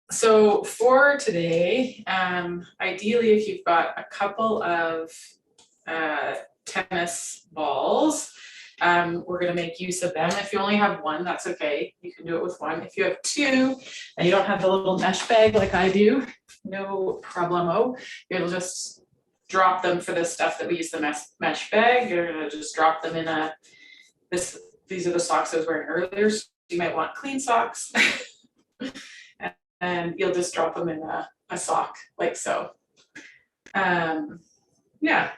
So for today, ideally, if you've got a couple of tennis balls, we're going to make use of them. If you only have one, that's okay. You can do it with one. If you have two and you don't have the little mesh bag like I do, no problemo. You'll just drop them for the stuff that we use the mesh bag. You're going to just drop them in these are the socks I was wearing earlier. So you might want clean socks. And you'll just drop them in a sock like so. Yeah.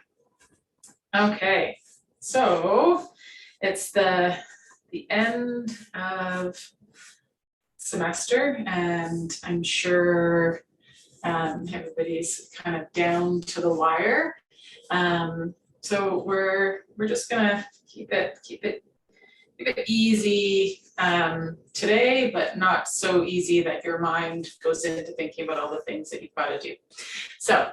Okay. So it's the end of semester, and I'm sure everybody's kind of down to the wire. So we're just gonna keep it easy today, but not so easy that your mind goes into thinking about all the things that you've got to do. So,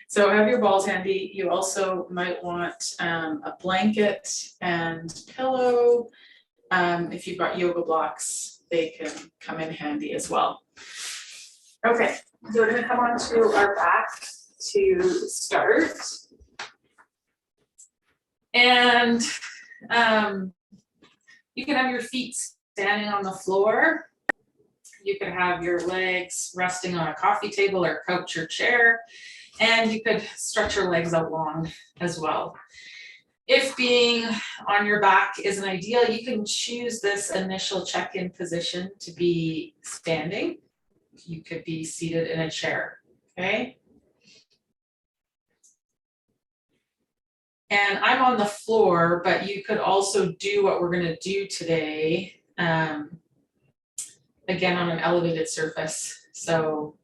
so have your balls handy. You also might want a blanket and pillow. If you've got yoga blocks, they can come in handy as well. Okay, so we're going to come on to our back to start. And you can have your feet standing on the floor. You could have your legs resting on a coffee table or couch or chair, and you could stretch your legs out long as well. If being on your back isn't ideal, you can choose this initial check-in position to be standing. You could be seated in a chair, okay? And I'm on the floor, but you could also do what we're going to do today, again, on an elevated surface. So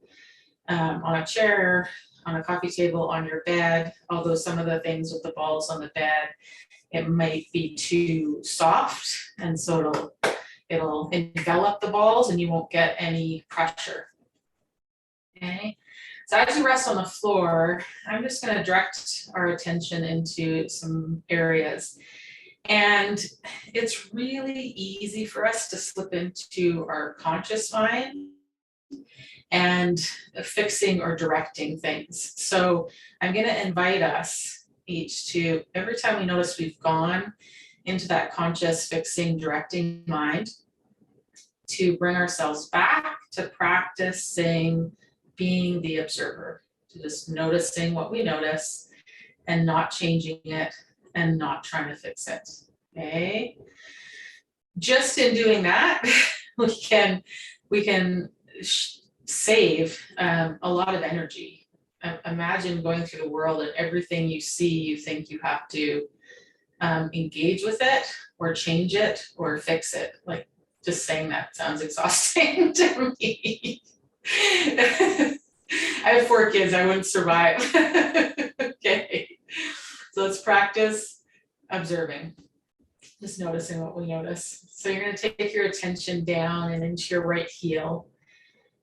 on a chair, on a coffee table, on your bed, although some of the things with the balls on the bed, it might be too soft. And so it'll envelop the balls and you won't get any pressure. Okay. So as you rest on the floor, I'm just going to direct our attention into some areas. And it's really easy for us to slip into our conscious mind and fixing or directing things. So I'm going to invite us each to, every time we notice we've gone into that conscious fixing, directing mind, to bring ourselves back to practicing being the observer, to just noticing what we notice and not changing it and not trying to fix it. Okay. Just in doing that, we can save a lot of energy. Imagine going through the world and everything you see, you think you have to engage with it or change it or fix it. Like, just saying that sounds exhausting to me. I have 4 kids, I wouldn't survive. Okay, so let's practice observing, just noticing what we notice. So you're going to take your attention down and into your right heel,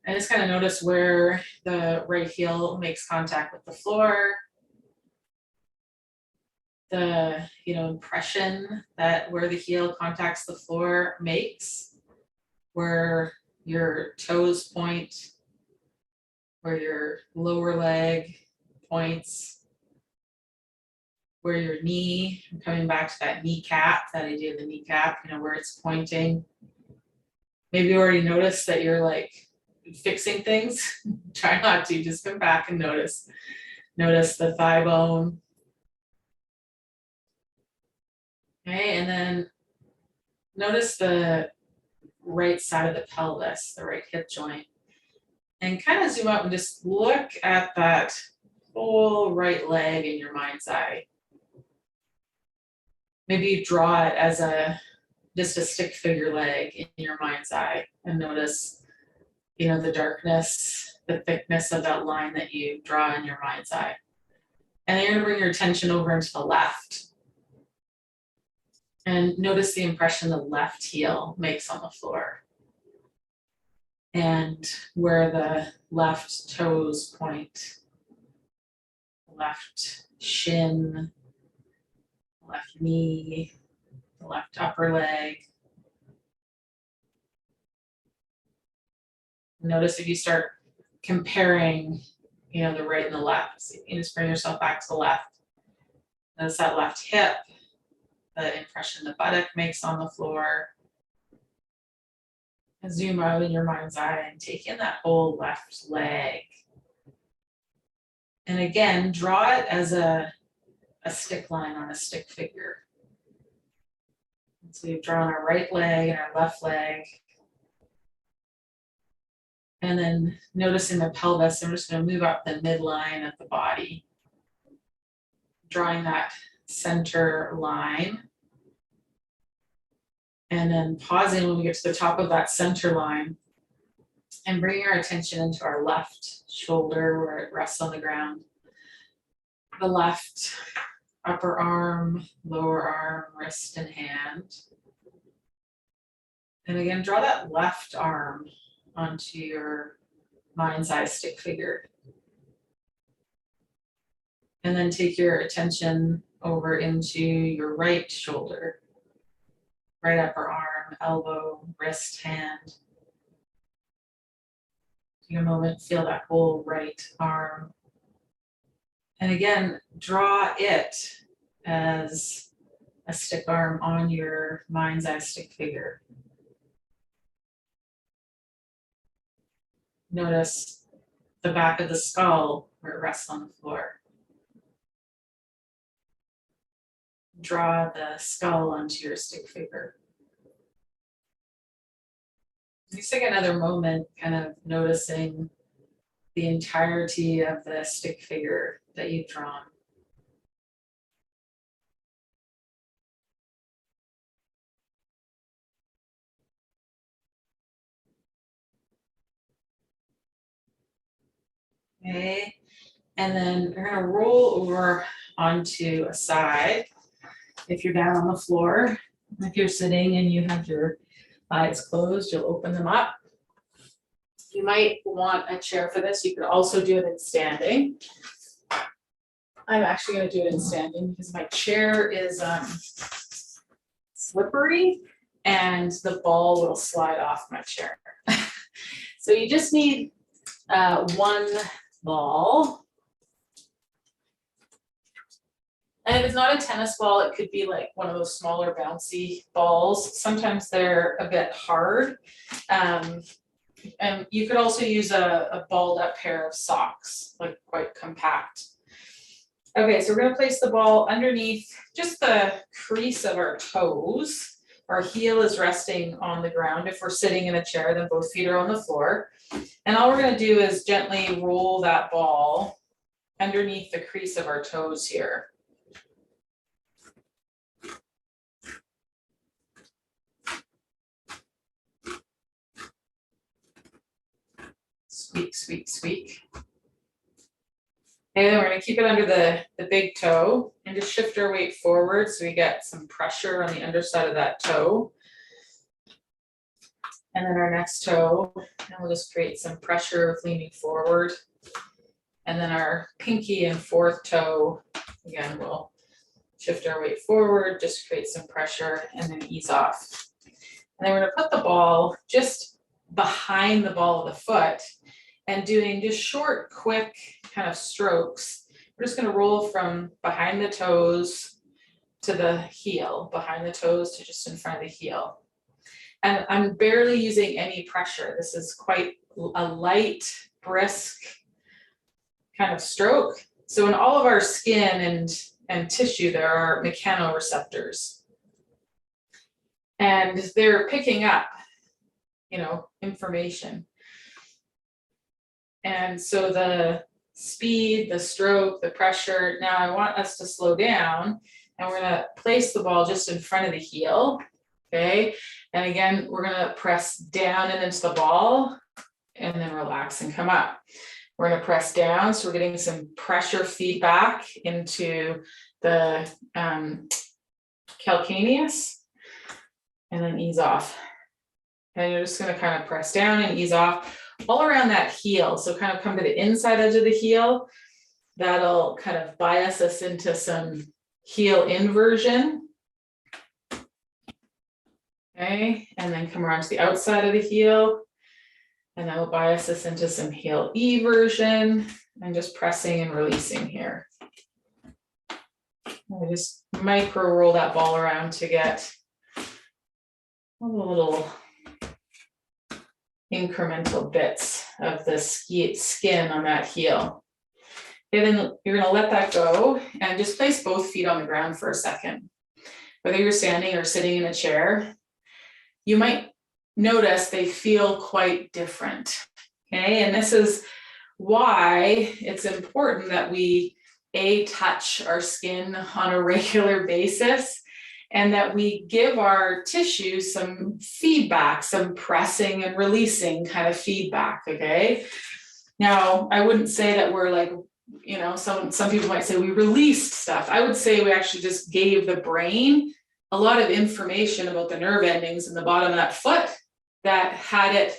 and just kind of notice where the right heel makes contact with the floor, the impression that where the heel contacts the floor makes, where your toes point, where your lower leg points, where your knee, I'm coming back to that kneecap, that idea of the kneecap, where it's pointing. Maybe you already noticed that you're like fixing things. Try not to, just come back and notice. Notice the thigh bone. Okay, and then notice the right side of the pelvis, the right hip joint. And kind of zoom out and just look at that whole right leg in your mind's eye. Maybe you draw it as just a stick figure leg in your mind's eye and notice, the darkness, the thickness of that line that you draw in your mind's eye. And then you're going to bring your attention over into the left. And notice the impression the left heel makes on the floor. And where the left toes point, left shin, left knee, the left upper leg. Notice if you start comparing, the right and the left. So you just bring yourself back to the left. Notice that left hip, the impression the buttock makes on the floor. And zoom out in your mind's eye and take in that whole left leg. And again, draw it as a stick line on a stick figure. So we've drawn our right leg and our left leg. And then noticing the pelvis, I'm just going to move up the midline of the body, drawing that center line. And then pausing when we get to the top of that center line and bringing our attention into our left shoulder where it rests on the ground. The left upper arm, lower arm, wrist, and hand. And again, draw that left arm onto your mind's eye stick figure. And then take your attention over into your right shoulder, right upper arm, elbow, wrist, hand. Take a moment, feel that whole right arm. And again, draw it as a stick arm on your mind's eye stick figure. Notice the back of the skull where it rests on the floor. Draw the skull onto your stick figure. Just take another moment kind of noticing the entirety of the stick figure that you've drawn. Okay, and then you're gonna roll over onto a side. If you're down on the floor, if you're sitting and you have your eyes closed, you'll open them up. You might want a chair for this. You could also do it in standing. I'm actually going to do it in standing because my chair is slippery and the ball will slide off my chair. So you just need one ball. And if it's not a tennis ball, it could be like one of those smaller bouncy balls. Sometimes they're a bit hard. And you could also use a balled up pair of socks, like quite compact. Okay, so we're gonna place the ball underneath just the crease of our toes. Our heel is resting on the ground. If we're sitting in a chair, then both feet are on the floor. And all we're gonna do is gently roll that ball underneath the crease of our toes here. Squeak, squeak, squeak. And then we're going to keep it under the big toe and just shift our weight forward so we get some pressure on the underside of that toe. And then our next toe, and we'll just create some pressure with leaning forward. And then our pinky and fourth toe, again, we'll shift our weight forward, just create some pressure and then ease off. And then we're going to put the ball just behind the ball of the foot and doing just short, quick kind of strokes. We're just going to roll from behind the toes to the heel, behind the toes to just in front of the heel. And I'm barely using any pressure. This is quite a light, brisk kind of stroke. So in all of our skin and tissue, there are mechanoreceptors. And they're picking up, information. And so the speed, the stroke, the pressure, now I want us to slow down and we're gonna place the ball just in front of the heel, okay? And again, we're gonna press down and into the ball and then relax and come up. We're gonna press down, so we're getting some pressure feedback into the calcaneus and then ease off. And you're just gonna kind of press down and ease off all around that heel. So kind of come to the inside edge of the heel. That'll kind of bias us into some heel inversion. Okay, and then come around to the outside of the heel. And that will bias us into some heel eversion and just pressing and releasing here. I just micro roll that ball around to get a little incremental bits of the skin on that heel. Okay, then you're gonna let that go and just place both feet on the ground for a second. Whether you're standing or sitting in a chair, you might notice they feel quite different, okay? And this is why it's important that we touch our skin on a regular basis, and that we give our tissue some feedback, some pressing and releasing kind of feedback, okay? Now, I wouldn't say that we're like, you know, some people might say we released stuff. I would say we actually just gave the brain a lot of information about the nerve endings in the bottom of that foot that had it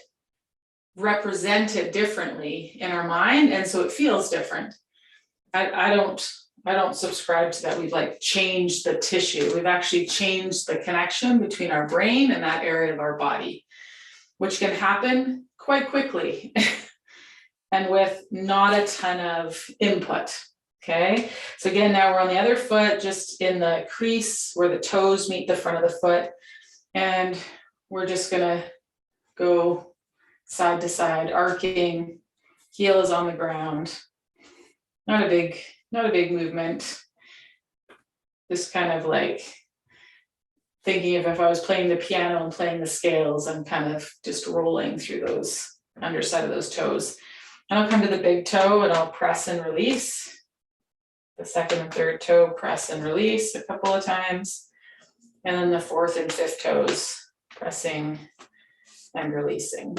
represented differently in our mind, and so it feels different. I don't subscribe to that. We've like changed the tissue. We've actually changed the connection between our brain and that area of our body, which can happen quite quickly and with not a ton of input. Okay, so again, now we're on the other foot, just in the crease where the toes meet the front of the foot, and we're just gonna go side to side, arcing, heel is on the ground. Not a big movement. Just kind of like thinking of if I was playing the piano and playing the scales, I'm kind of just rolling through those underside of those toes. And I'll come to the big toe and I'll press and release. The second and third toe, press and release a couple of times. And then the fourth and fifth toes, pressing and releasing.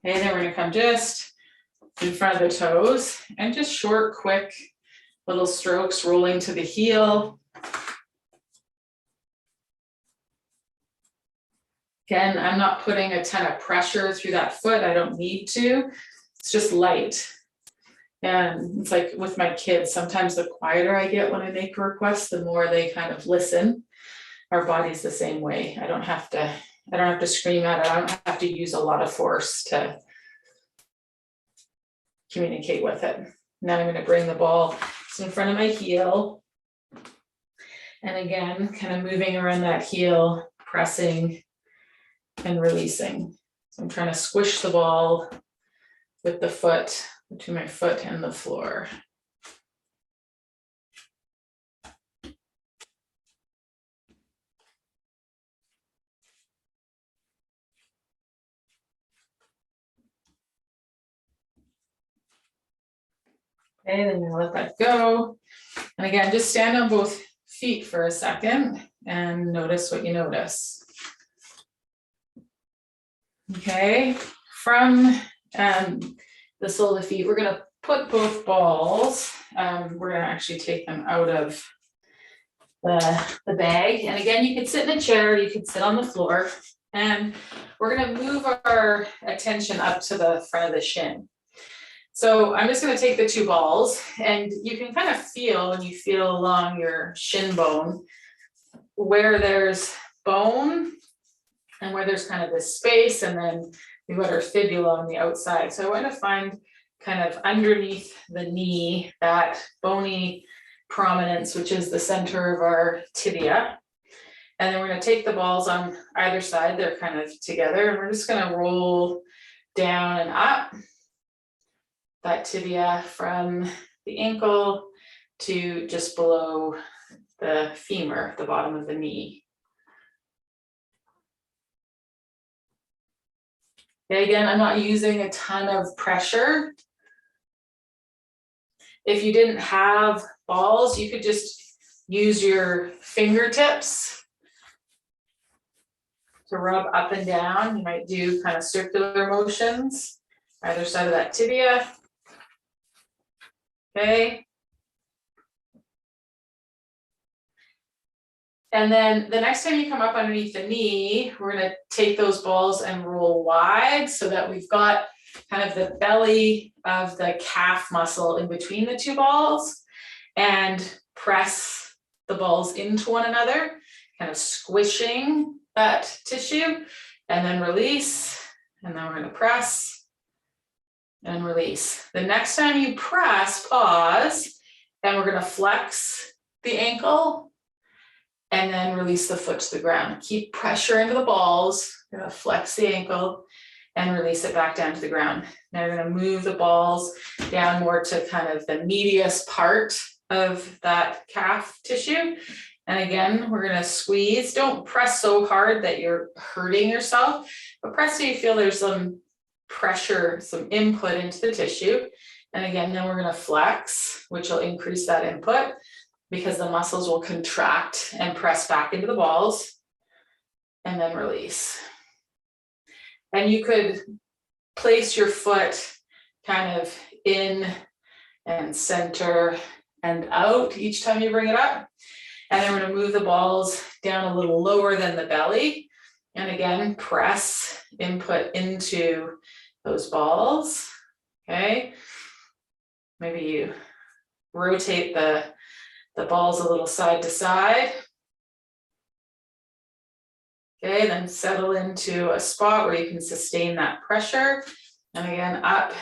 Okay, then we're gonna come just in front of the toes and just short, quick little strokes rolling to the heel. Again, I'm not putting a ton of pressure through that foot. I don't need to. It's just light. And it's like with my kids, sometimes the quieter I get when I make a request, the more they kind of listen. Our body's the same way. I don't have to scream at it. I don't have to use a lot of force to communicate with it. Now I'm going to bring the ball in front of my heel. And again, kind of moving around that heel, pressing and releasing. So I'm trying to squish the ball with the foot, between my foot and the floor. Okay, then you let that go. And again, just stand on both feet for a second and notice what you notice. Okay, from the sole of the feet, we're going to put both balls, we're going to actually take them out of the bag. And again, you could sit in a chair, you could sit on the floor, and we're going to move our attention up to the front of the shin. So I'm just going to take the two balls, and you can kind of feel, when you feel along your shin bone, where there's bone and where there's kind of this space, and then we've got our fibula on the outside. So I want to find kind of underneath the knee, that bony prominence, which is the center of our tibia. And then we're going to take the balls on either side, they're kind of together, and we're just going to roll down and up that tibia from the ankle to just below the femur, the bottom of the knee. Okay, again, I'm not using a ton of pressure. If you didn't have balls, you could just use your fingertips to rub up and down. You might do kind of circular motions either side of that tibia. Okay. And then the next time you come up underneath the knee, we're going to take those balls and roll wide so that we've got kind of the belly of the calf muscle in between the two balls, and press the balls into one another. kind of squishing that tissue, and then release, and then we're gonna press and release. The next time you press, pause, and we're gonna flex the ankle and then release the foot to the ground. Keep pressure into the balls, you're gonna flex the ankle and release it back down to the ground. Now you're gonna move the balls down more to kind of the medius part of that calf tissue. And again, we're gonna squeeze. Don't press so hard that you're hurting yourself, but press so you feel there's some pressure, some input into the tissue. And again, then we're gonna flex, which will increase that input because the muscles will contract and press back into the balls, and then release. And you could place your foot kind of in and center and out each time you bring it up. And then we're gonna move the balls down a little lower than the belly. And again, press input into those balls, okay? Maybe you rotate the balls a little side to side. Okay, then settle into a spot where you can sustain that pressure. And again, up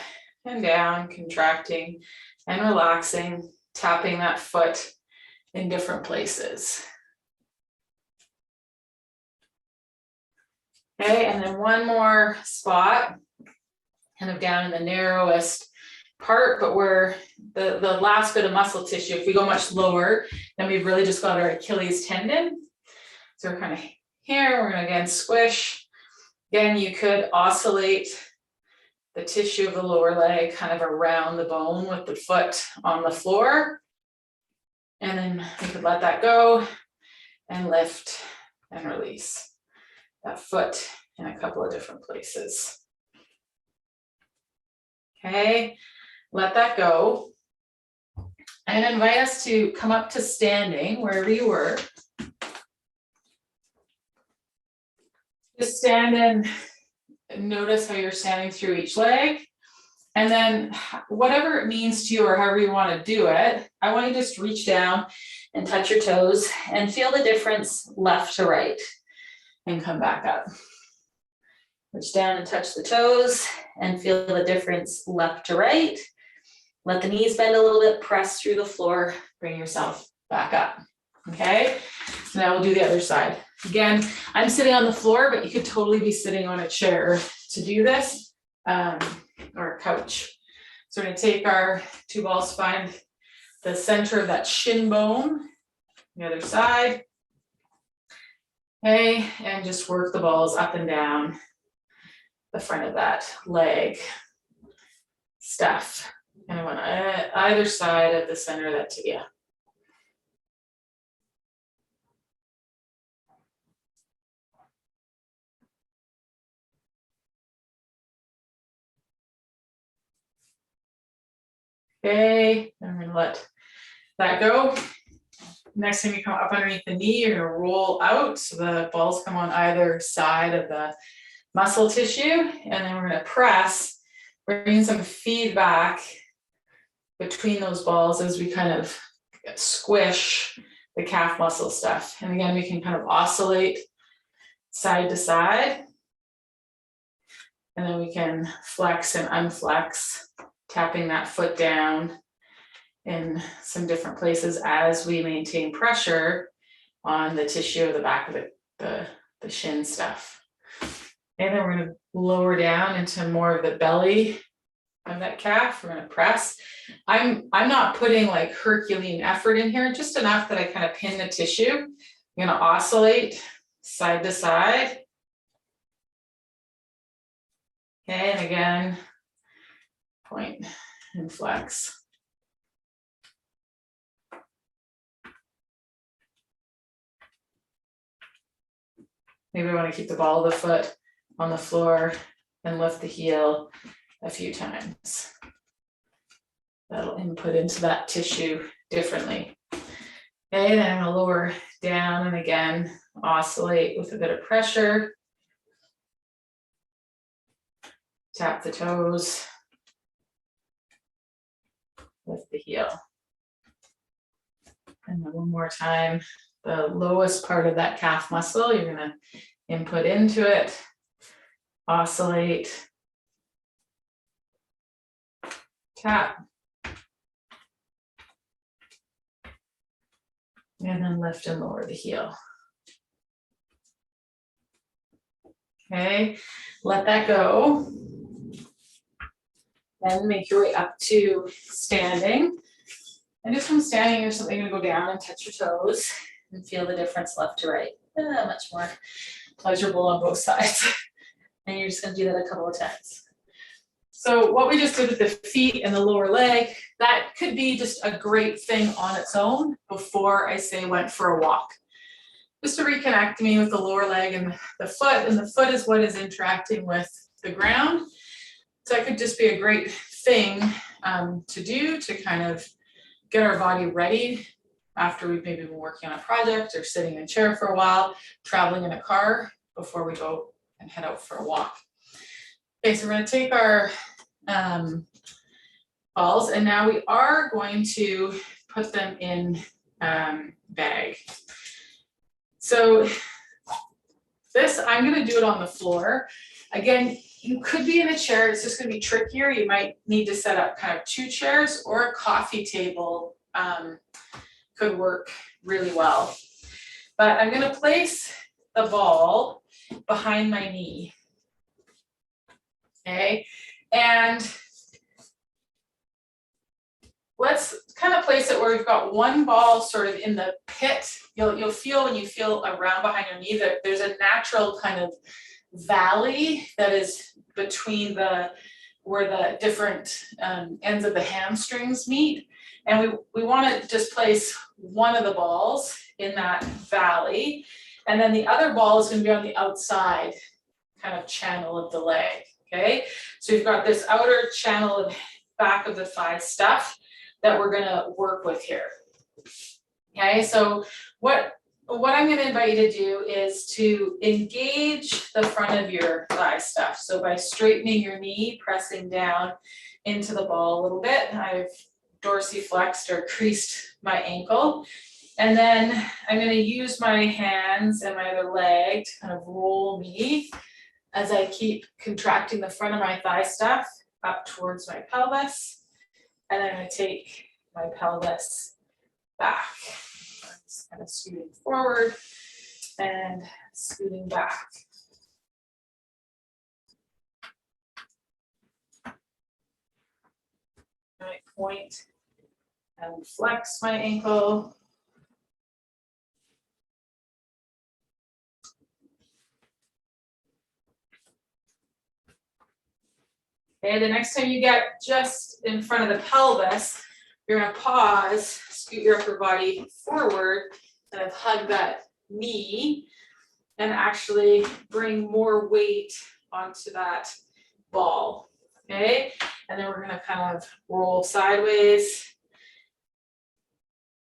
and down, contracting and relaxing, tapping that foot in different places. Okay, and then one more spot, kind of down in the narrowest part, but where the last bit of muscle tissue, if we go much lower, then we've really just got our Achilles tendon. So we're kind of here, we're gonna again squish. Again, you could oscillate the tissue of the lower leg kind of around the bone with the foot on the floor. And then you could let that go and lift and release that foot in a couple of different places. Okay, let that go. And invite us to come up to standing wherever you were. Just stand and notice how you're standing through each leg. And then whatever it means to you or however you want to do it, I want you to just reach down and touch your toes and feel the difference left to right and come back up. Reach down and touch the toes and feel the difference left to right. Let the knees bend a little bit, press through the floor, bring yourself back up. Okay, so now we'll do the other side. Again, I'm sitting on the floor, but you could totally be sitting on a chair to do this, or a couch. So we're gonna take our two balls, find the center of that shin bone, the other side. Okay, and just work the balls up and down the front of that leg stuff. And I want either side of the center of that tibia. Okay, I'm gonna let that go. Next time you come up underneath the knee, you're gonna roll out so the balls come on either side of the muscle tissue, and then we're gonna press, bring some feedback between those balls as we kind of squish the calf muscle stuff. And again, we can kind of oscillate side to side, and then we can flex and unflex, tapping that foot down in some different places as we maintain pressure on the tissue of the back of the shin stuff. And then we're going to lower down into more of the belly of that calf. We're going to press. I'm not putting like Herculean effort in here, just enough that I kind of pin the tissue. I'm going to oscillate side to side. Okay, and again, point and flex. Maybe we want to keep the ball of the foot on the floor and lift the heel a few times. That'll input into that tissue differently. Okay, then I'm going to lower down and again oscillate with a bit of pressure. Tap the toes. Lift the heel. And then one more time, the lowest part of that calf muscle. You're gonna input into it, oscillate, tap, and then lift and lower the heel. Okay, let that go. Then make your way up to standing. And just from standing, you're simply gonna go down and touch your toes and feel the difference left to right. Much more pleasurable on both sides. And you're just gonna do that a couple of times. So what we just did with the feet and the lower leg, that could be just a great thing on its own before I say went for a walk. Just to reconnect me with the lower leg and the foot is what is interacting with the ground. So that could just be a great thing to do to kind of get our body ready after we've maybe been working on a project or sitting in a chair for a while, traveling in a car before we go and head out for a walk. Okay, so we're going to take our balls, and now we are going to put them in bag. So this, I'm going to do it on the floor. Again, you could be in a chair, it's just going to be trickier. You might need to set up kind of 2 chairs, or a coffee table could work really well. But I'm going to place the ball behind my knee. Okay, and let's kind of place it where we've got one ball sort of in the pit. You'll feel when you feel around behind your knee that there's a natural kind of valley that is between where the different ends of the hamstrings meet. And we want to just place one of the balls in that valley. And then the other ball is going to be on the outside kind of channel of the leg. Okay, so you've got this outer channel of back of the thigh stuff that we're going to work with here. Okay, so what I'm going to invite you to do is to engage the front of your thigh stuff. So by straightening your knee, pressing down into the ball a little bit, I've dorsiflexed or creased my ankle. And then I'm going to use my hands and my other leg to kind of roll me as I keep contracting the front of my thigh stuff up towards my pelvis. And I'm going to take my pelvis back. I'm just kind of scooting forward and scooting back. I point and flex my ankle. Okay, the next time you get just in front of the pelvis, you're going to pause, scoot your upper body forward, kind of hug that knee, and actually bring more weight onto that ball. Okay, and then we're going to kind of roll sideways.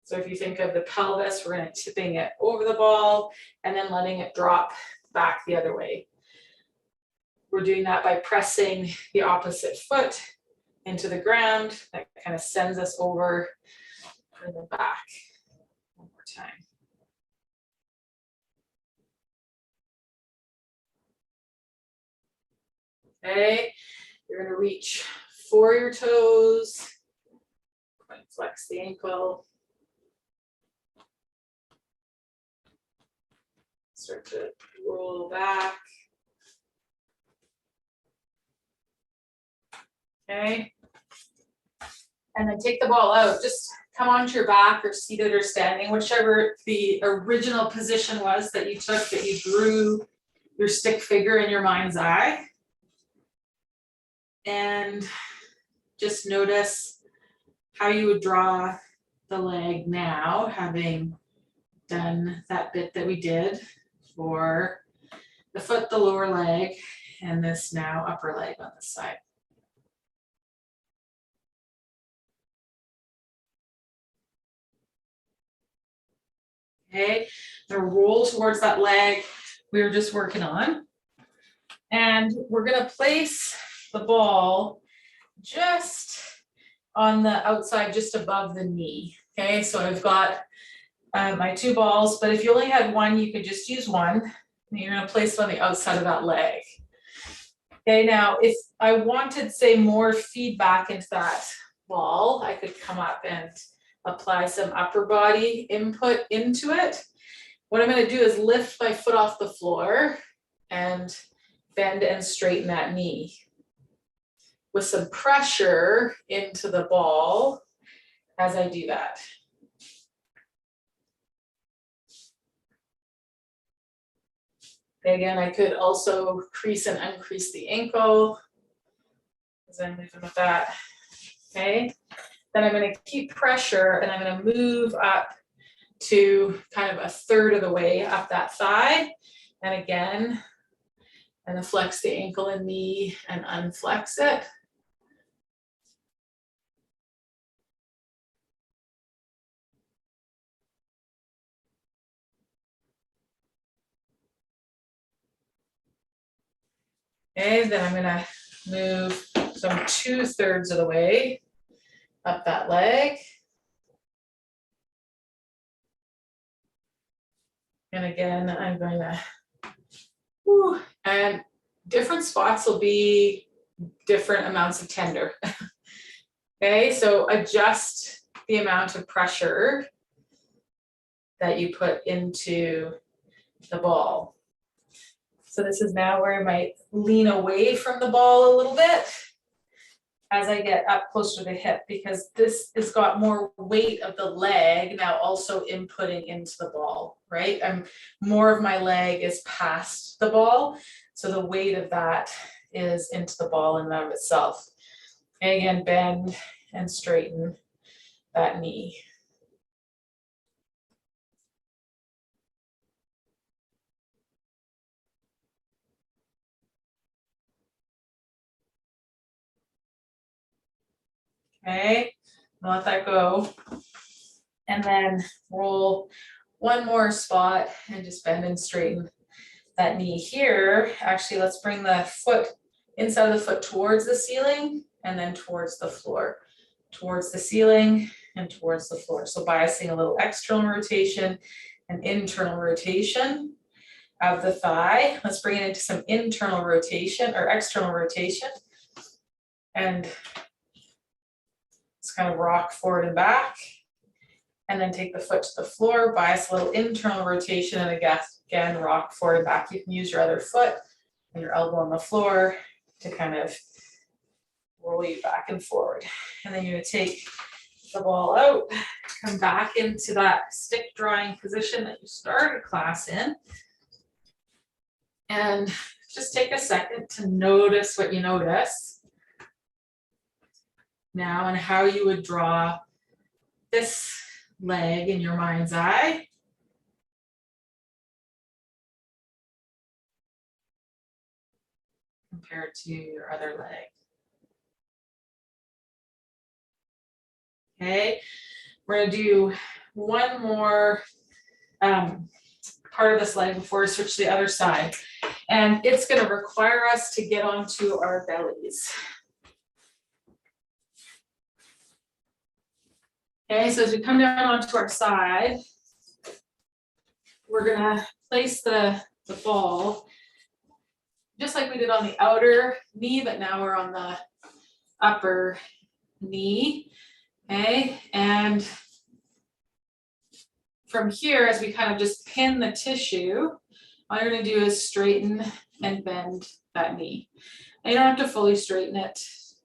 So if you think of the pelvis, we're going to tipping it over the ball and then letting it drop back the other way. We're doing that by pressing the opposite foot into the ground. That kind of sends us over and then back. One more time. Okay, you're going to reach for your toes, flex the ankle. Start to roll back. Okay, and then take the ball out. Just come onto your back or seated or standing, whichever the original position was that you took, that you drew your stick figure in your mind's eye. And just notice how you would draw the leg now, having done that bit that we did for the foot, the lower leg, and this now upper leg on the side. Okay, now roll towards that leg we were just working on. And we're going to place the ball just on the outside, just above the knee. Okay, so I've got my 2 balls, but if you only had one, you could just use one. And you're gonna place it on the outside of that leg. Okay, now if I wanted, say, more feedback into that ball, I could come up and apply some upper body input into it. What I'm gonna do is lift my foot off the floor and bend and straighten that knee with some pressure into the ball as I do that. Again, I could also crease and uncrease the ankle as I'm moving with that. Okay, then I'm going to keep pressure and I'm going to move up to kind of a third of the way up that thigh. And again, I'm going to flex the ankle and knee and unflex it. Okay, then I'm gonna move some 2/3 of the way up that leg. And again, I'm going to, and different spots will be different amounts of tender. Okay, so adjust the amount of pressure that you put into the ball. So this is now where I might lean away from the ball a little bit as I get up closer to the hip, because this has got more weight of the leg now also inputting into the ball, right? More of my leg is past the ball, so the weight of that is into the ball in and of itself. And again, bend and straighten that knee. Okay, let that go. And then roll one more spot and just bend and straighten that knee here. Actually, let's bring the foot, inside of the foot towards the ceiling and then towards the floor. Towards the ceiling and towards the floor. So biasing a little external rotation and internal rotation of the thigh. Let's bring it into some internal rotation or external rotation. And just kind of rock forward and back. And then take the foot to the floor, bias a little internal rotation, and again, rock forward and back. You can use your other foot and your elbow on the floor to kind of roll you back and forward. And then you're going to take the ball out, come back into that stick drawing position that you started class in. And just take a second to notice what you notice now and how you would draw this leg in your mind's eye. Compared to your other leg. Okay, we're gonna do one more part of this leg before we switch to the other side. And it's gonna require us to get onto our bellies. Okay, so as we come down onto our side, we're gonna place the ball just like we did on the outer knee, but now we're on the upper knee. Okay, and from here, as we kind of just pin the tissue, all you're gonna do is straighten and bend that knee. And you don't have to fully straighten it,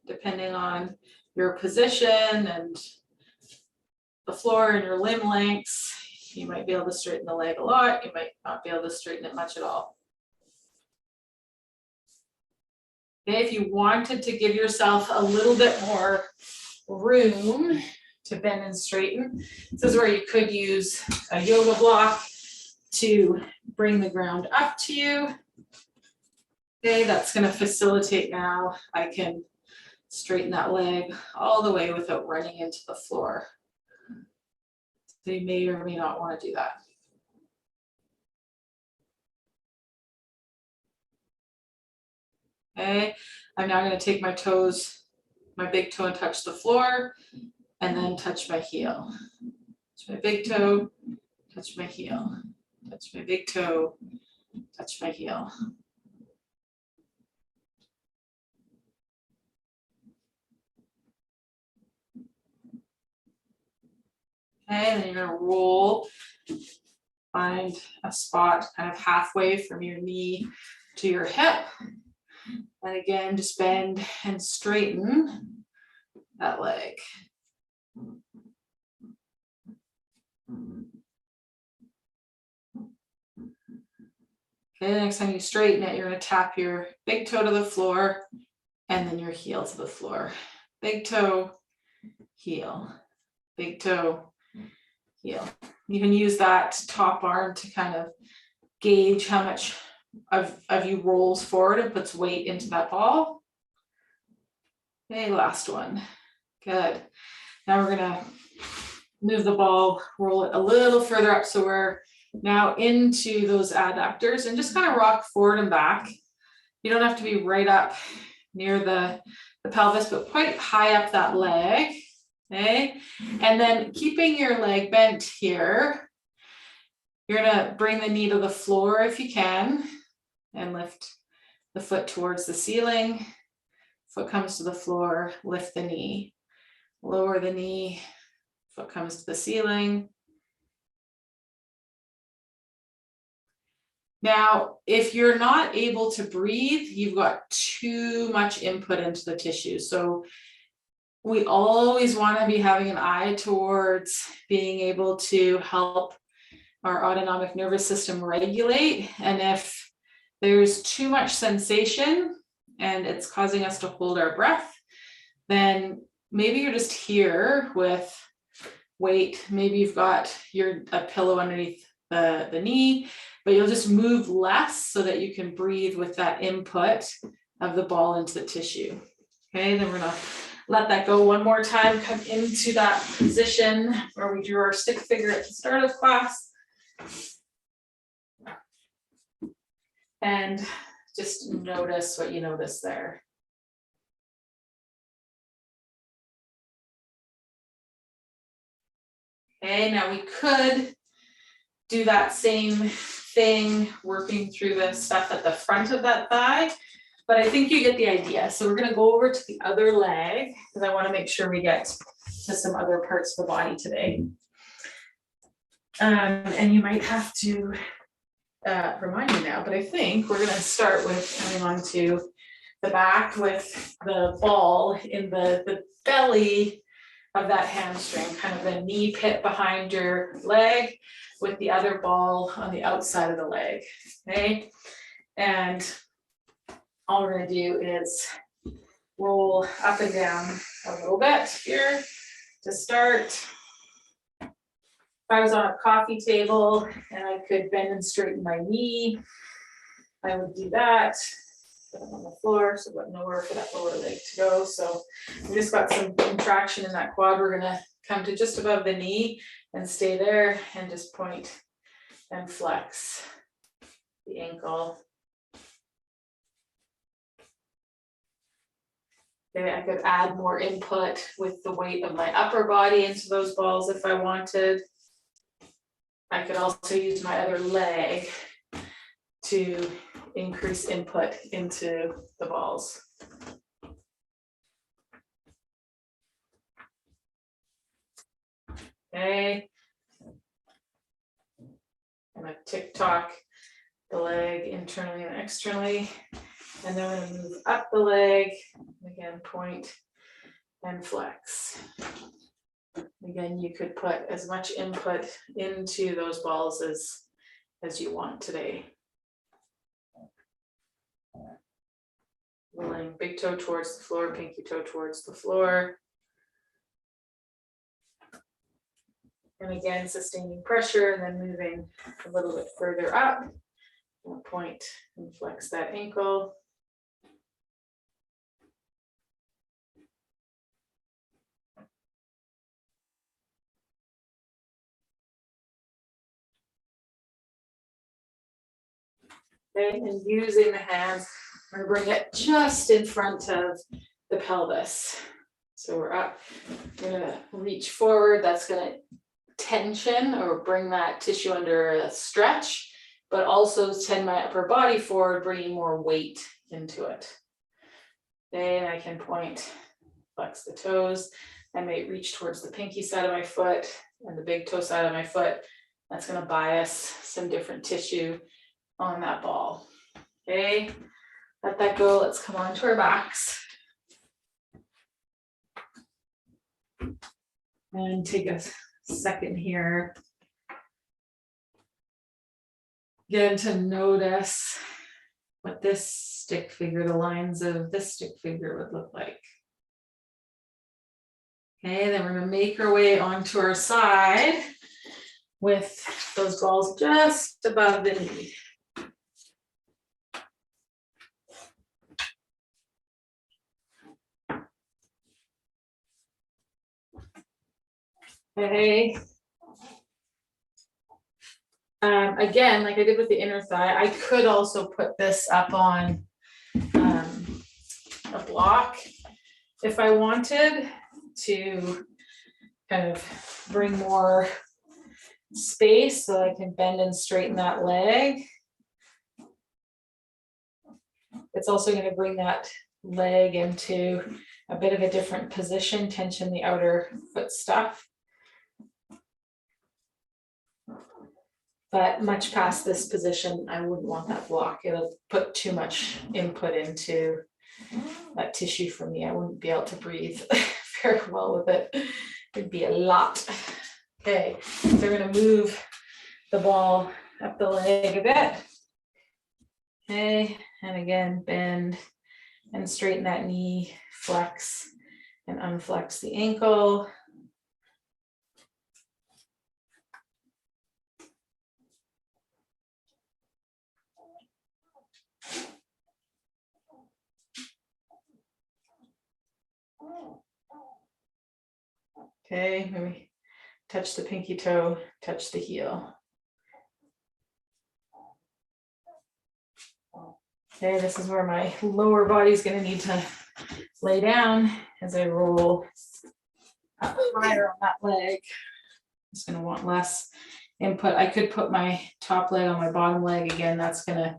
depending on your position and the floor and your limb lengths. You might be able to straighten the leg a lot, you might not be able to straighten it much at all. Okay, if you wanted to give yourself a little bit more room to bend and straighten, this is where you could use a yoga block to bring the ground up to you. Okay, that's going to facilitate now. I can straighten that leg all the way without running into the floor. So you may or may not want to do that. Okay, I'm now going to take my toes, my big toe, and touch the floor, and then touch my heel. So my big toe touch my heel, touch my big toe, touch my heel. Okay, and then you're gonna roll, find a spot kind of halfway from your knee to your hip. And again, just bend and straighten that leg. Okay, the next time you straighten it, you're gonna tap your big toe to the floor and then your heel to the floor. Big toe, heel, big toe, heel. You can use that top arm to kind of gauge how much of you rolls forward and puts weight into that ball. Okay, last one. Good. Now we're gonna move the ball, roll it a little further up so we're now into those adductors and just kind of rock forward and back. You don't have to be right up near the pelvis, but quite high up that leg. Okay, and then keeping your leg bent here, you're gonna bring the knee to the floor if you can and lift the foot towards the ceiling. Foot comes to the floor, lift the knee, lower the knee, foot comes to the ceiling. Now, if you're not able to breathe, you've got too much input into the tissue. So we always want to be having an eye towards being able to help our autonomic nervous system regulate. And if there's too much sensation and it's causing us to hold our breath, then maybe you're just here with weight. Maybe you've got a pillow underneath the knee, but you'll just move less so that you can breathe with that input of the ball into the tissue. Okay, then we're gonna let that go one more time, come into that position where we drew our stick figure at the start of class. And just notice what you notice there. Okay, now we could do that same thing, working through the stuff at the front of that thigh, but I think you get the idea. So we're gonna go over to the other leg because I wanna make sure we get to some other parts of the body today. And you might have to remind me now, but I think we're gonna start with coming onto the back with the ball in the belly of that hamstring, kind of the knee pit behind your leg with the other ball on the outside of the leg, okay? And all we're gonna do is roll up and down a little bit here to start. If I was on a coffee table and I could bend and straighten my knee, I would do that. Put them on the floor, so I've got nowhere for that lower leg to go. So we just got some contraction in that quad. We're gonna come to just above the knee and stay there and just point and flex the ankle. Okay, I could add more input with the weight of my upper body into those balls if I wanted. I could also use my other leg to increase input into the balls. Okay. I'm gonna tick-tock the leg internally and externally. And then I'm gonna move up the leg, again, point and flex. Again, you could put as much input into those balls as you want today. Rolling big toe towards the floor, pinky toe towards the floor. And again, sustaining pressure and then moving a little bit further up. Point and flex that ankle. Okay, and using the hands, I'm gonna bring it just in front of the pelvis. So we're up, we're gonna reach forward, that's gonna tension or bring that tissue under a stretch, but also send my upper body forward, bringing more weight into it. Okay, and I can point, flex the toes. I may reach towards the pinky side of my foot and the big toe side of my foot. That's going to bias some different tissue on that ball. Okay, let that go. Let's come on to our backs. And take a second here. Get to notice what this stick figure, the lines of this stick figure would look like. Okay, then we're going to make our way onto our side with those balls just above the knee. Okay. Again, like I did with the inner thigh, I could also put this up on a block if I wanted to kind of bring more space so I can bend and straighten that leg. It's also going to bring that leg into a bit of a different position, tension the outer foot stuff. But much past this position, I wouldn't want that block. It'll put too much input into that tissue for me. I wouldn't be able to breathe very well with it. It'd be a lot. Okay, so we're going to move the ball up the leg a bit. Okay, and again, bend and straighten that knee, flex and unflex the ankle. Okay, maybe touch the pinky toe, touch the heel. Okay, this is where my lower body is going to need to lay down as I roll up higher on that leg. It's going to want less input. I could put my top leg on my bottom leg again. That's going to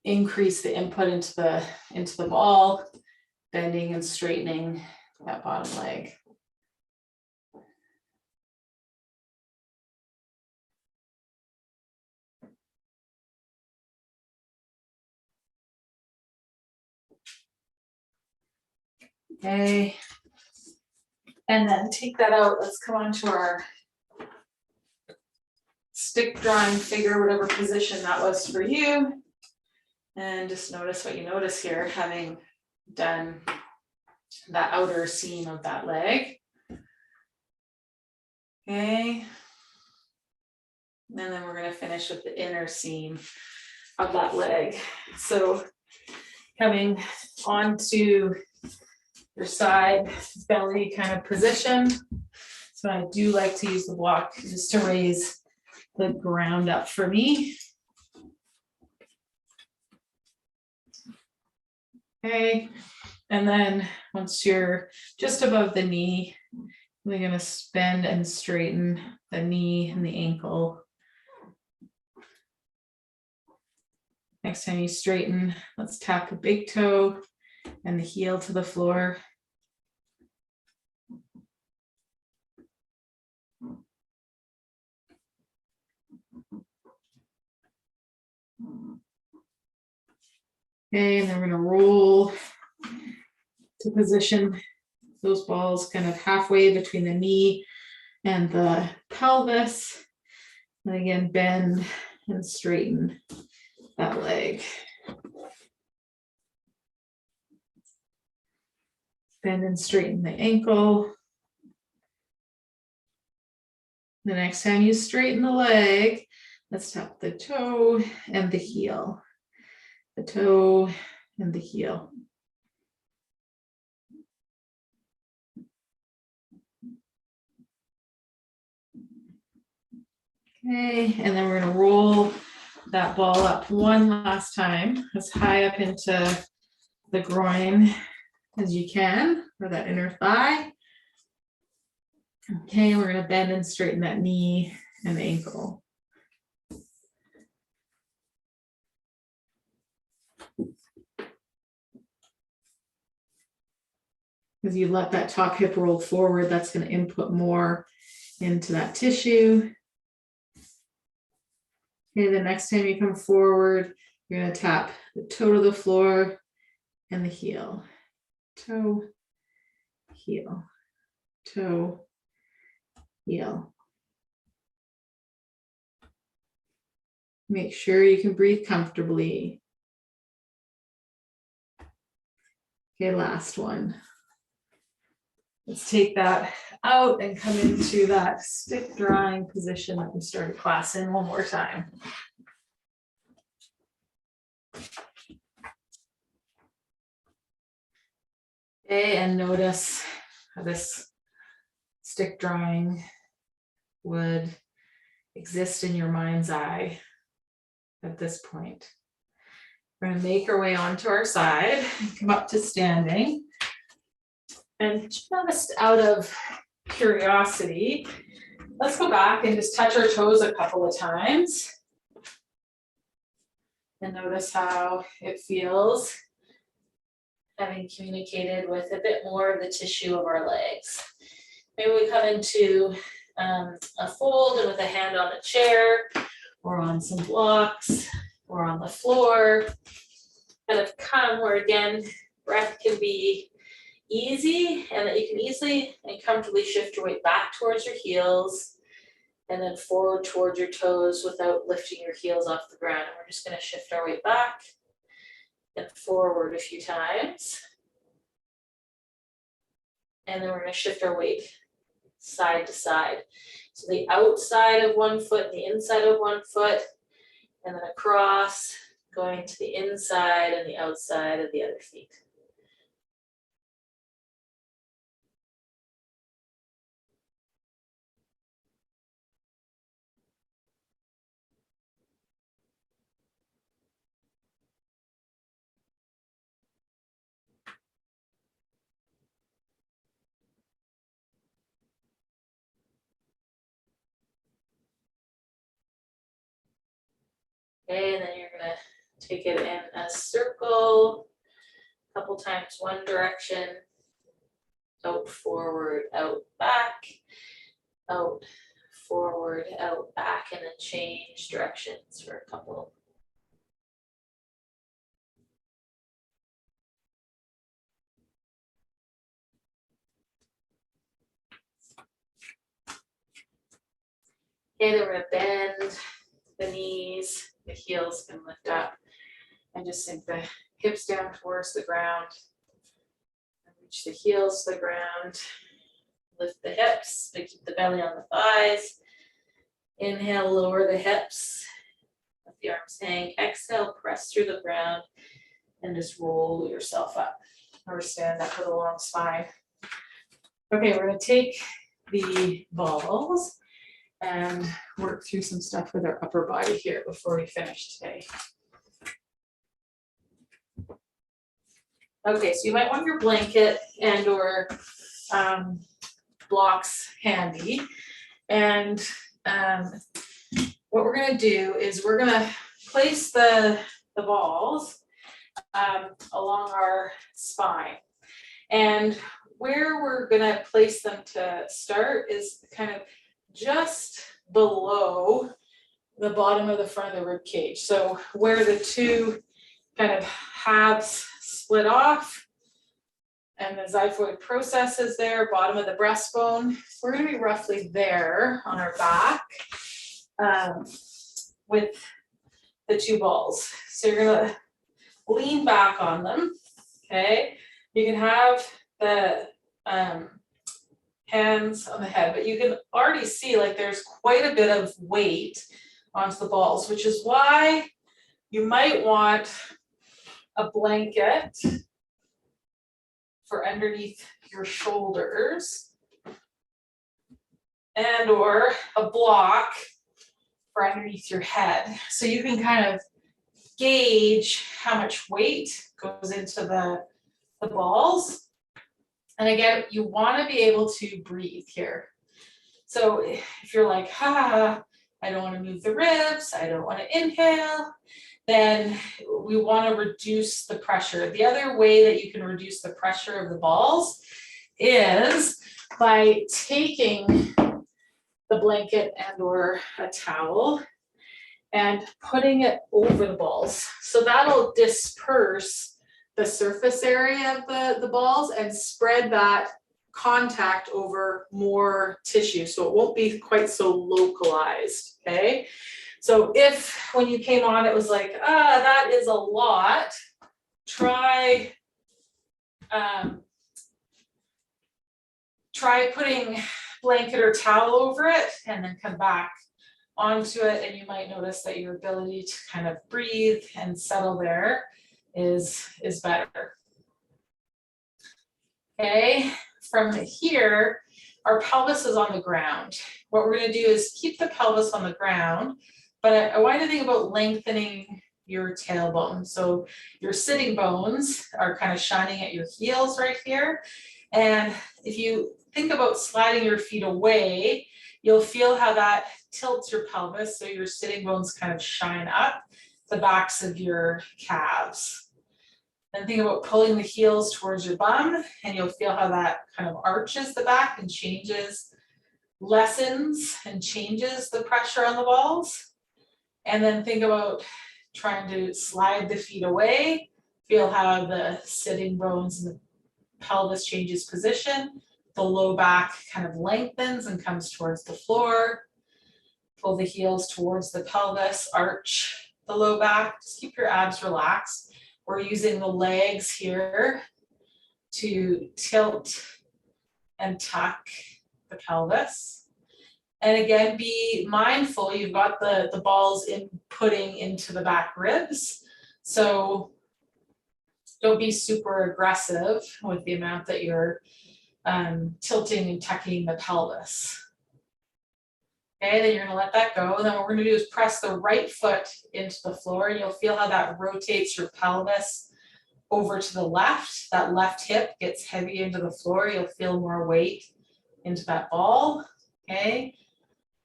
increase the input into the ball, bending and straightening that bottom leg. Okay, and then take that out. Let's come on to our stick drawing figure, whatever position that was for you. And just notice what you notice here, having done that outer seam of that leg. Okay, and then we're going to finish with the inner seam of that leg. So coming onto your side belly kind of position. So I do like to use the block just to raise the ground up for me. Okay, and then once you're just above the knee, we're going to bend and straighten the knee and the ankle. Next time you straighten, let's tap the big toe and the heel to the floor. Okay, and then we're going to roll to position those balls kind of halfway between the knee and the pelvis. And again, bend and straighten that leg. Bend and straighten the ankle. The next time you straighten the leg, let's tap the toe and the heel. The toe and the heel. Okay, and then we're going to roll that ball up one last time, as high up into the groin as you can, or that inner thigh. Okay, we're gonna bend and straighten that knee and ankle. As you let that top hip roll forward, that's gonna input more into that tissue. Okay, the next time you come forward, you're gonna tap the toe to the floor and the heel. Toe, heel, toe, heel. Make sure you can breathe comfortably. Okay, last one. Let's take that out and come into that stick drawing position that we started class in one more time. Okay, and notice how this stick drawing would exist in your mind's eye at this point. We're going to make our way onto our side, come up to standing. And just out of curiosity, let's go back and just touch our toes a couple of times. And notice how it feels having communicated with a bit more of the tissue of our legs. Maybe we come into a fold and with a hand on a chair or on some blocks or on the floor. Kind of come where again, breath can be easy and that you can easily and comfortably shift your weight back towards your heels and then forward towards your toes without lifting your heels off the ground. And we're just going to shift our weight back and forward a few times. And then we're going to shift our weight side to side. So the outside of one foot, the inside of one foot, and then across, going to the inside and the outside of the other feet. Okay, and then you're gonna take it in a circle, a couple times one direction, out, forward, out, back, out, forward, out, back, and then change directions for a couple. Okay, then we're gonna bend the knees, the heels can lift up, and just sink the hips down towards the ground. Reach the heels to the ground, lift the hips, but keep the belly on the thighs. Inhale, lower the hips, let the arms hang. Exhale, press through the ground, and just roll yourself up, or stand up with a long spine. Okay, we're gonna take the balls and work through some stuff with our upper body here before we finish today. Okay, so you might want your blanket and or blocks handy. And what we're gonna do is we're gonna place the balls along our spine. And where we're gonna place them to start is kind of just below the bottom of the front of the rib cage. So where the two kind of halves split off and the xiphoid process is there, bottom of the breastbone, we're going to be roughly there on our back with the two balls. So you're going to lean back on them, okay? You can have the hands on the head, but you can already see like there's quite a bit of weight onto the balls, which is why you might want a blanket for underneath your shoulders and or a block for underneath your head. So you can kind of gauge how much weight goes into the balls. And again, you want to be able to breathe here. So if you're like, I don't want to move the ribs, I don't want to inhale, then we want to reduce the pressure. The other way that you can reduce the pressure of the balls is by taking the blanket and or a towel and putting it over the balls. So that'll disperse the surface area of the balls and spread that contact over more tissue. So it won't be quite so localized, okay? So if when you came on, it was like, that is a lot, try putting blanket or towel over it and then come back onto it, and you might notice that your ability to kind of breathe and settle there is better. Okay, from here, our pelvis is on the ground. What we're going to do is keep the pelvis on the ground, but I want you to think about lengthening your tailbone. So your sitting bones are kind of shining at your heels right here. And if you think about sliding your feet away, you'll feel how that tilts your pelvis. So your sitting bones kind of shine up the backs of your calves. Then think about pulling the heels towards your bum, and you'll feel how that kind of arches the back and lessens and changes the pressure on the balls. And then think about trying to slide the feet away. Feel how the sitting bones and the pelvis changes position. The low back kind of lengthens and comes towards the floor. Pull the heels towards the pelvis, arch the low back. Just keep your abs relaxed. We're using the legs here to tilt and tuck the pelvis. And again, be mindful, you've got the balls inputting into the back ribs. So don't be super aggressive with the amount that you're tilting and tucking the pelvis. Okay, then you're gonna let that go. And then what we're gonna do is press the right foot into the floor, and you'll feel how that rotates your pelvis over to the left. That left hip gets heavy into the floor. You'll feel more weight into that ball, okay?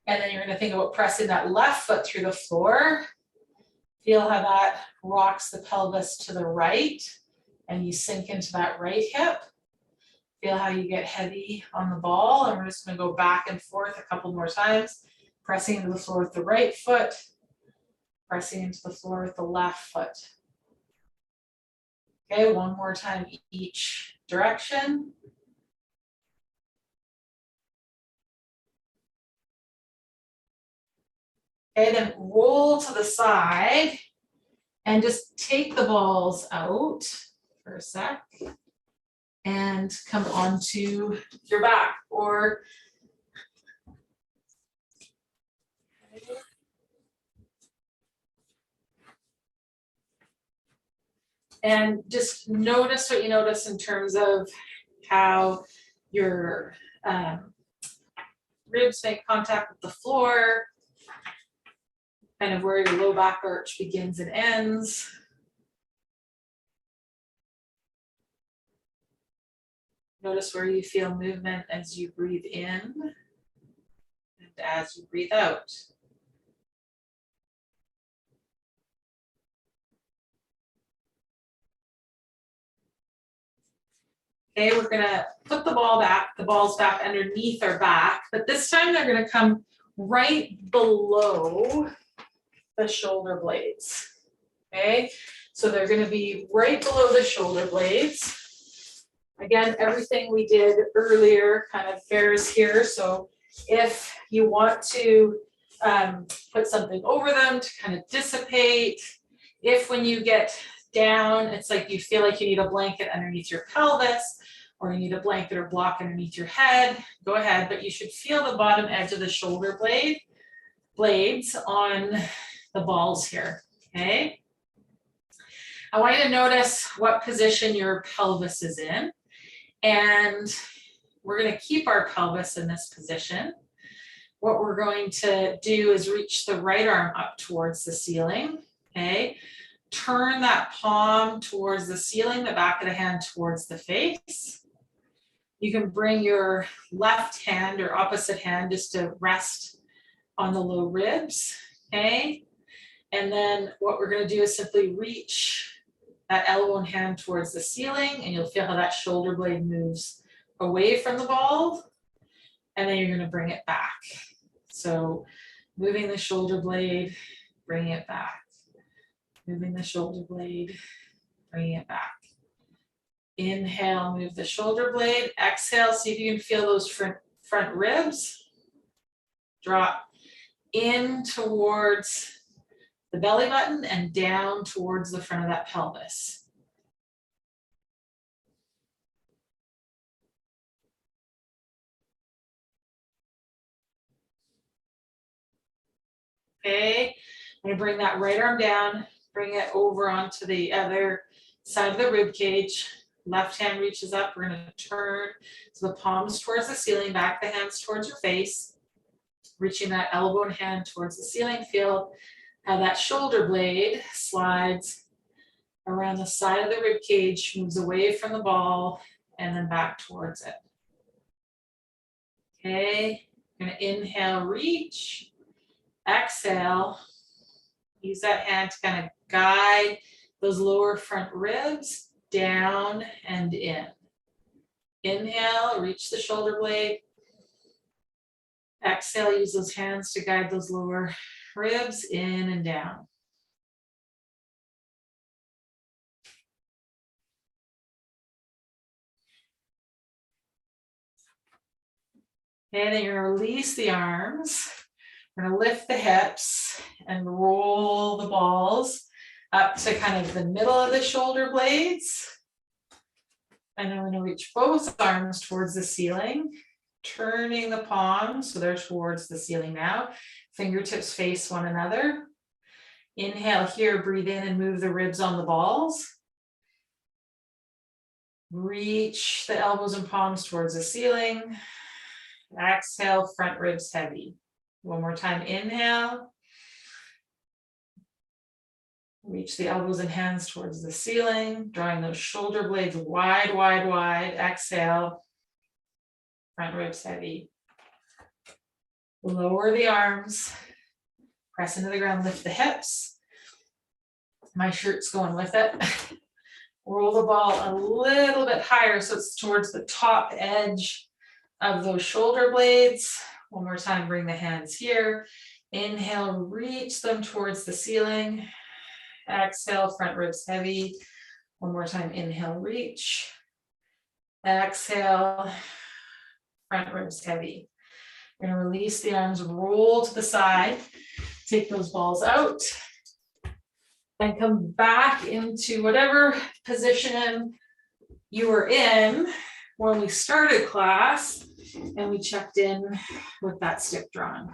And then you're gonna think about pressing that left foot through the floor. Feel how that rocks the pelvis to the right, and you sink into that right hip. Feel how you get heavy on the ball, and we're just gonna go back and forth a couple more times, pressing into the floor with the right foot, pressing into the floor with the left foot. Okay, one more time each direction. Okay, then roll to the side and just take the balls out for a sec and come onto your back, or and just notice what you notice in terms of how your ribs make contact with the floor, kind of where your low back arch begins and ends. Notice where you feel movement as you breathe in and as you breathe out. Okay, we're gonna put the balls back underneath our back, but this time they're gonna come right below the shoulder blades. Okay, so they're gonna be right below the shoulder blades. Again, everything we did earlier kind of bears here. So if you want to put something over them to kind of dissipate, if when you get down, it's like you feel like you need a blanket underneath your pelvis, or you need a blanket or block underneath your head, go ahead, but you should feel the bottom edge of the shoulder blades on the balls here, okay? I want you to notice what position your pelvis is in, and we're gonna keep our pelvis in this position. What we're going to do is reach the right arm up towards the ceiling, okay? Turn that palm towards the ceiling, the back of the hand towards the face. You can bring your left hand or opposite hand just to rest on the low ribs, okay? And then what we're gonna do is simply reach that elbow and hand towards the ceiling, and you'll feel how that shoulder blade moves away from the ball, and then you're gonna bring it back. So moving the shoulder blade, bringing it back. Moving the shoulder blade, bringing it back. Inhale, move the shoulder blade. Exhale, see if you can feel those front ribs. Drop in towards the belly button and down towards the front of that pelvis. Okay, I'm gonna bring that right arm down, bring it over onto the other side of the rib cage. Left hand reaches up, we're gonna turn so the palms towards the ceiling, back the hands towards your face. Reaching that elbow and hand towards the ceiling, feel how that shoulder blade slides around the side of the rib cage, moves away from the ball, and then back towards it. Okay, I'm gonna inhale, reach. Exhale, use that hand to kind of guide those lower front ribs down and in. Inhale, reach the shoulder blade. Exhale, use those hands to guide those lower ribs in and down. And then you're gonna release the arms. We're gonna lift the hips and roll the balls up to kind of the middle of the shoulder blades. And then we're gonna reach both arms towards the ceiling, turning the palms so they're towards the ceiling now. Fingertips face one another. Inhale here, breathe in and move the ribs on the balls. Reach the elbows and palms towards the ceiling. Exhale, front ribs heavy. One more time, inhale. Reach the elbows and hands towards the ceiling, drawing those shoulder blades wide, wide, wide. Exhale, front ribs heavy. Lower the arms, press into the ground, lift the hips. My shirt's going with it. Roll the ball a little bit higher so it's towards the top edge of those shoulder blades. One more time, bring the hands here. Inhale, reach them towards the ceiling. Exhale, front ribs heavy. One more time, inhale, reach. Exhale, front ribs heavy. We're gonna release the arms, roll to the side, take those balls out, and come back into whatever position you were in when we started class and we checked in with that stick drawing.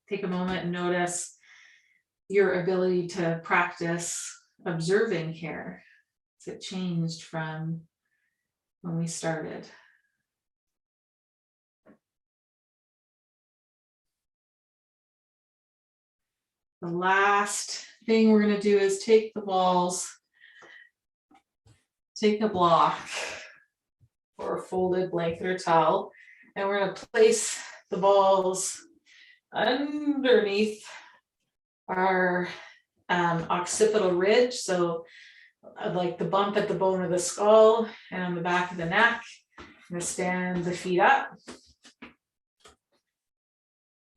Take a moment and notice your ability to practice observing here. Has it changed from when we started? The last thing we're going to do is take the balls, take a block or a folded blanket or towel, and we're going to place the balls underneath our occipital ridge. So like the bump at the bone of the skull and on the back of the neck. I'm going to stand the feet up.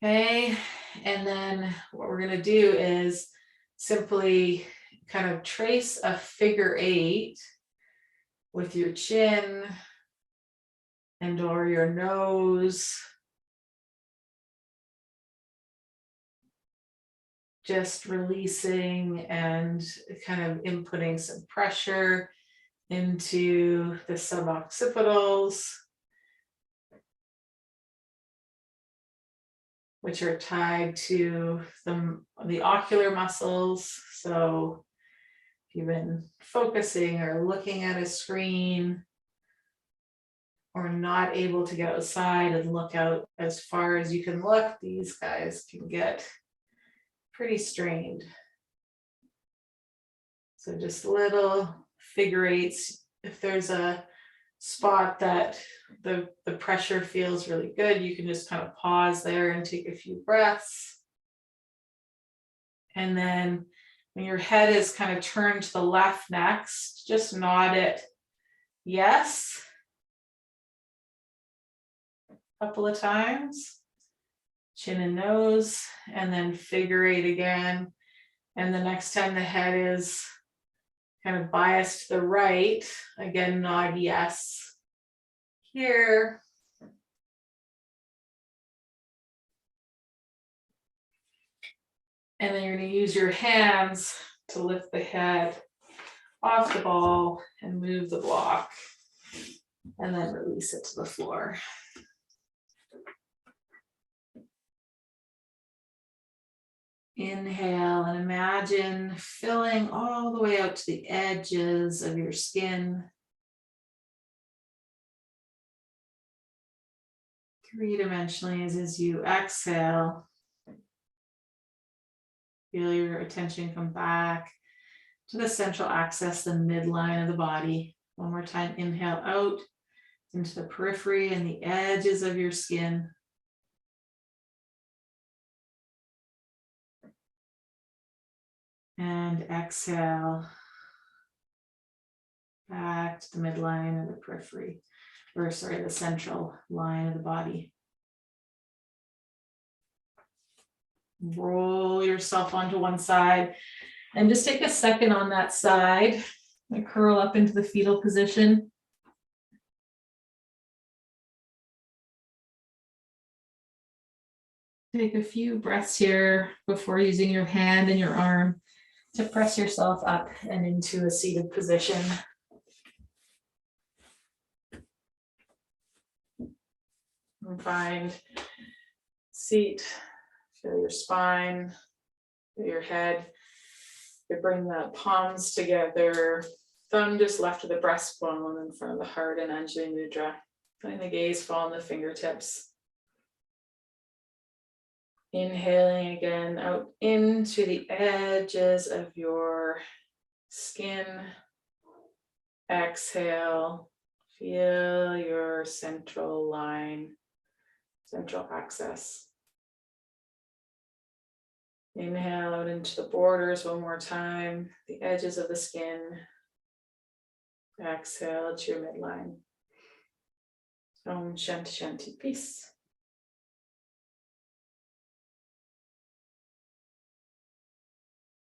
Okay, and then what we're going to do is simply kind of trace a figure 8 with your chin and or your nose. Just releasing and kind of inputting some pressure into the suboccipitals, which are tied to the ocular muscles. So if you've been focusing or looking at a screen or not able to get outside and look out as far as you can look, these guys can get pretty strained. So just little figure eights. If there's a spot that the pressure feels really good, you can just kind of pause there and take a few breaths. And then when your head is kind of turned to the left next, just nod it yes a couple of times. Chin and nose, and then figure eight again. And the next time the head is kind of biased to the right, again, nod yes here. And then you're going to use your hands to lift the head off the ball and move the block, and then release it to the floor. Inhale and imagine filling all the way out to the edges of your skin. Three-dimensionally as you exhale. Feel your attention come back to the central axis, the midline of the body. One more time, inhale out into the periphery and the edges of your skin. And exhale back to the midline of the periphery, or sorry, the central line of the body. Roll yourself onto one side and just take a second on that side and curl up into the fetal position. Take a few breaths here before using your hand and your arm to press yourself up and into a seated position. And find seat, feel your spine, feel your head. You bring the palms together, thumb just left of the breastbone in front of the heart in Anjali Mudra. Letting the gaze fall on the fingertips. Inhaling again out into the edges of your skin. Exhale, feel your central line, central axis. Inhale out into the borders one more time, the edges of the skin. Exhale to your midline. Om Shanti Shanti, peace.